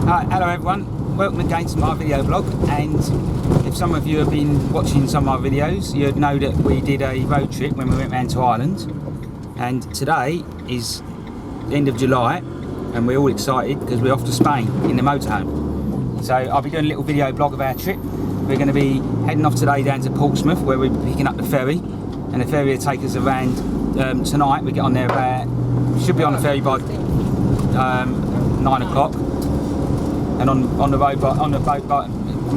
Hello everyone, welcome again to my video blog. And if some of you have been watching some of my videos, you'd know that we did a road trip when we went round to Ireland, and today is the end of July and we're all excited because we're off to Spain in the motorhome. So I'll be doing a little video blog of our trip. We're going to be heading off today down to Portsmouth, where we'll be picking up the ferry, and the ferry will take us around tonight. We get on there about, should be on the ferry by 9 o'clock, and on the road on the boat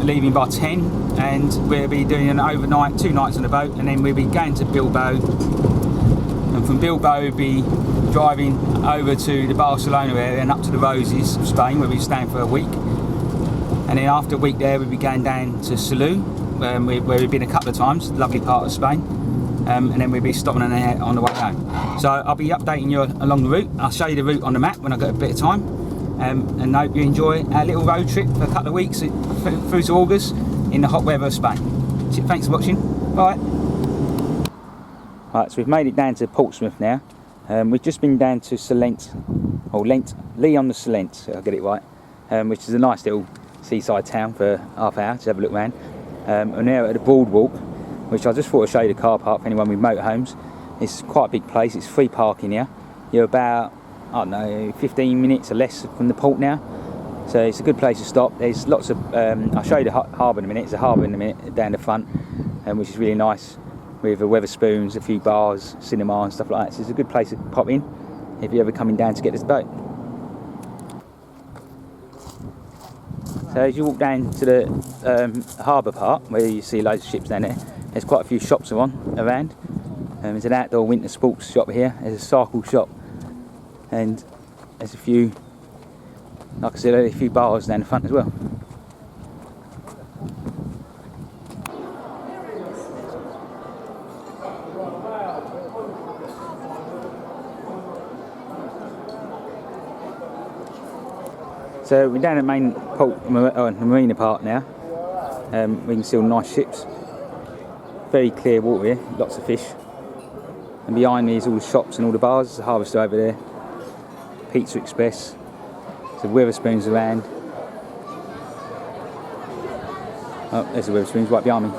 leaving by 10, and we'll be doing an overnight, 2 nights on the boat, and then we'll be going to Bilbao, and from Bilbao we'll be driving over to the Barcelona area and up to the Roses of Spain, where we're staying for a week. And then after a week there, we'll be going down to Salou, where we've been a couple of times, lovely part of Spain, and then we'll be stopping on the way home. So I'll be updating you along the route. I'll show you the route on the map when I've got a bit of time, and I hope you enjoy our little road trip for a couple of weeks through to August in the hot weather of Spain. Thanks for watching, bye. Right, so we've made it down to Portsmouth now. We've just been down to Lyon-le-Solent, so I'll get it right, which is a nice little seaside town for half an hour to have a look around. We're now at the boardwalk, which I just thought I'd show you the car park for anyone with motorhomes. It's quite a big place, it's free parking here. You're about, I don't know, 15 minutes or less from the port now. So it's a good place to stop. There's lots of, I'll show you the harbour in a minute. There's a harbour in a minute down the front, which is really nice, with the Wetherspoons, a few bars, cinema and stuff like that. So it's a good place to pop in if you're ever coming down to get this boat. So as you walk down to the harbour part, where you see loads of ships down there, there's quite a few shops around. There's an outdoor winter sports shop here, there's a cycle shop, and there's a few, like I said, a few bars down the front as well. So we're down at main marina part now. We can see all nice ships. Very clear water here, lots of fish. And behind me is all the shops and all the bars. There's a Harvester over there, Pizza Express, there's Wetherspoons around. Oh, there's the Wetherspoons right behind me.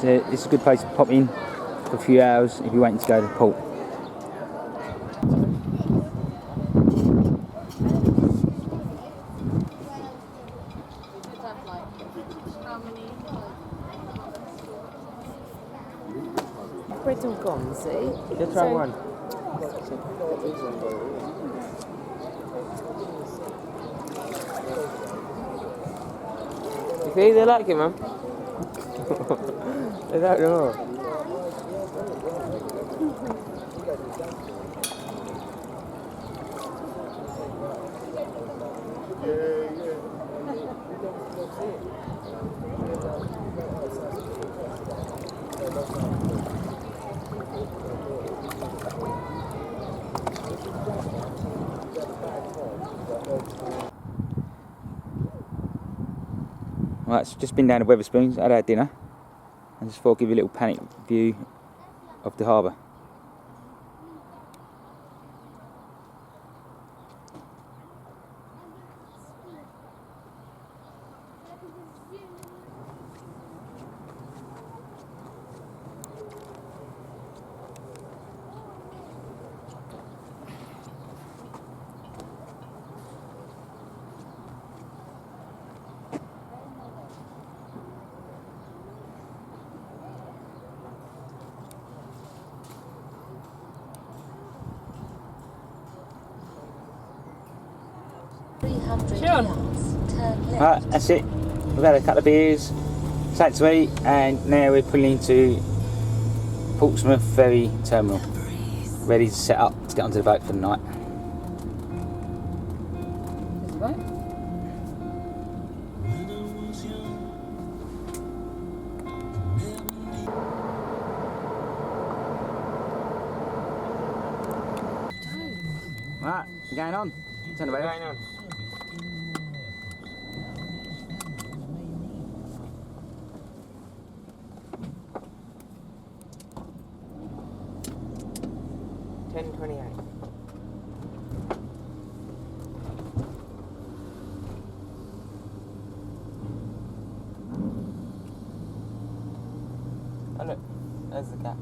So it's a good place to pop in for a few hours if you're waiting to go to the port. Bread all gone, see? Just try one. You think they like it, man? They don't know. Right, it's just been down to Wetherspoons, had our dinner, and just thought I'd give you a little panic view of the harbour. Right, that's it. We've had a couple of beers, sat to eat, and now we're pulling into Portsmouth Ferry Terminal, ready to set up to get onto the boat for the night. Right, going on. Turn the boat going on. Oh look, there's the cat.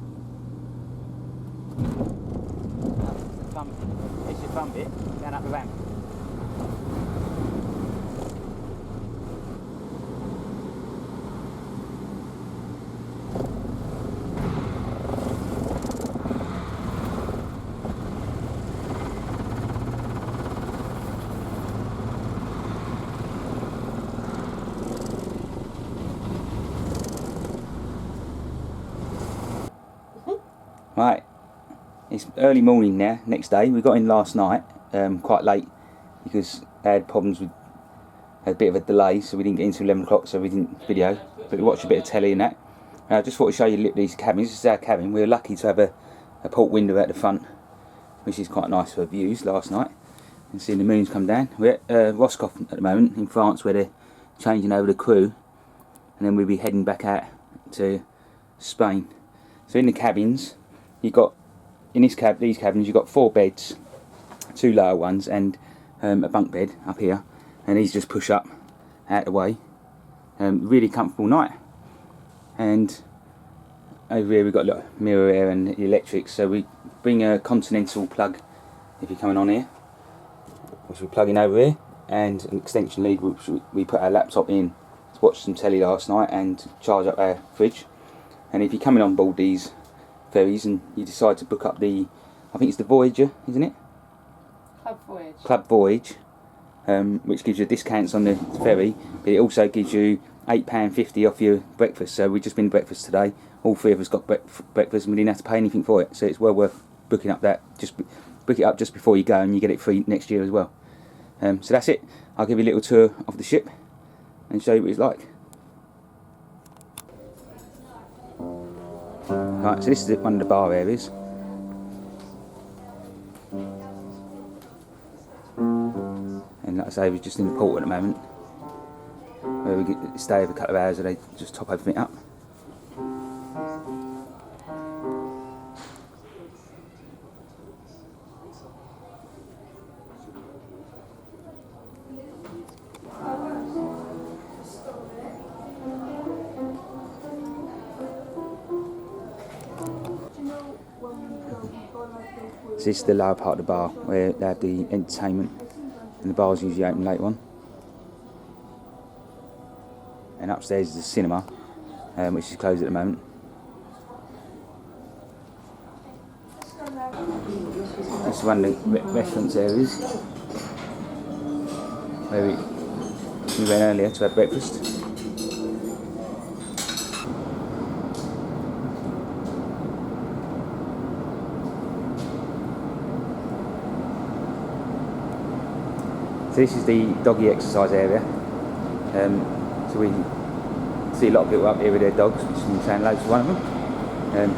It's your fun bit, down up the ramp. Right, it's early morning now, next day. We got in last night, quite late, because they had problems with, had a bit of a delay, so we didn't get into 11 o'clock, so we didn't video, but we watched a bit of telly and that. I just thought to show you these cabins. This is our cabin. We were lucky to have a port window at the front, which is quite nice for views last night. You can see the moon's come down. We're at Roscoff at the moment, in France, where they're changing over the crew, and then we'll be heading back out to Spain. So in the cabins, you've got, in these cabins, you've got 4 beds, 2 lower ones, and a bunk bed up here, and these just push up out the way. Really comfortable night. And over here we've got a mirror air and electrics, so we bring a continental plug if you're coming on here, which we plug in over here, and an extension lead which we put our laptop in to watch some telly last night and charge up our fridge. And if you're coming on board these ferries and you decide to book up the, I think it's the Voyager, isn't it? Club Voyage. Club Voyage, which gives you discounts on the ferry, but it also gives you £8.50 off your breakfast. So we've just been to breakfast today. All 3 of us got breakfast and we didn't have to pay anything for it. So it's well worth booking up that. Just book it up just before you go and you get it free next year as well. So that's it. I'll give you a little tour of the ship and show you what it's like. Right, so this is one of the bar areas. And like I say, we're just in the port at the moment, where we stay over a couple of hours and they just top everything up. So this is the lower part of the bar where they have the entertainment, and the bar's usually open late on. And upstairs is the cinema, which is closed at the moment. This is one of the restaurants areas where we went earlier to have breakfast. So this is the doggy exercise area. So we see a lot of people up here with their dogs, which is saying loads of one of them.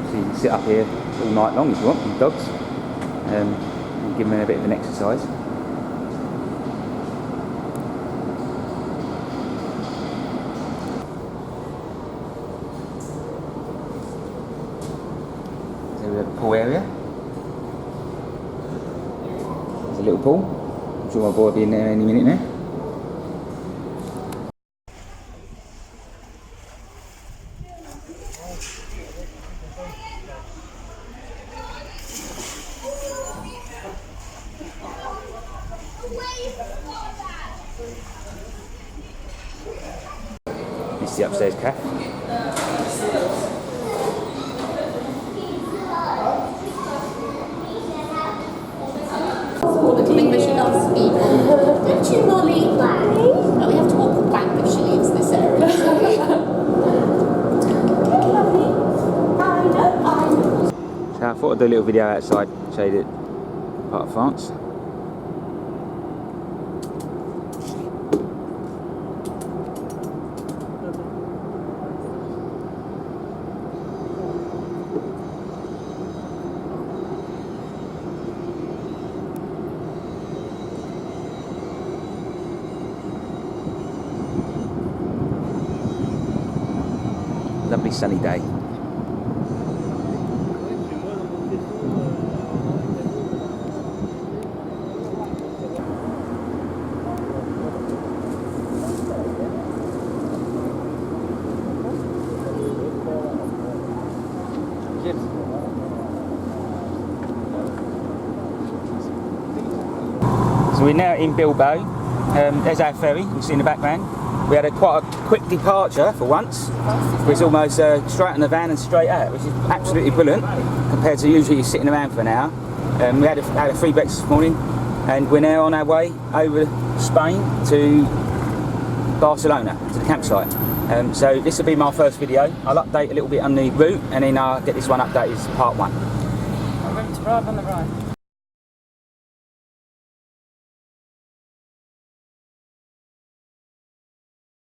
So you can sit up here all night long if you want with the dogs, and give them a bit of an exercise. So we have a pool area. There's a little pool. I'm sure my boy will be in there any minute now. This is the upstairs cafe. But she loves me. Don't you, Molly? No, we have to walk back if she leaves this area. So I thought I'd do a little video outside, show you the part of France. Lovely sunny day. Cheers. So we're now in Bilbao. There's our ferry, you can see in the background. We had quite a quick departure for once. It was almost straight in the van and straight out, which is absolutely brilliant compared to usually sitting around for an hour. We had a free breakfast this morning, and we're now on our way over Spain to Barcelona, to the campsite. So this will be my first video. I'll update a little bit on the route, and then I'll get this one updated as part 1. I'm going to drive on the right.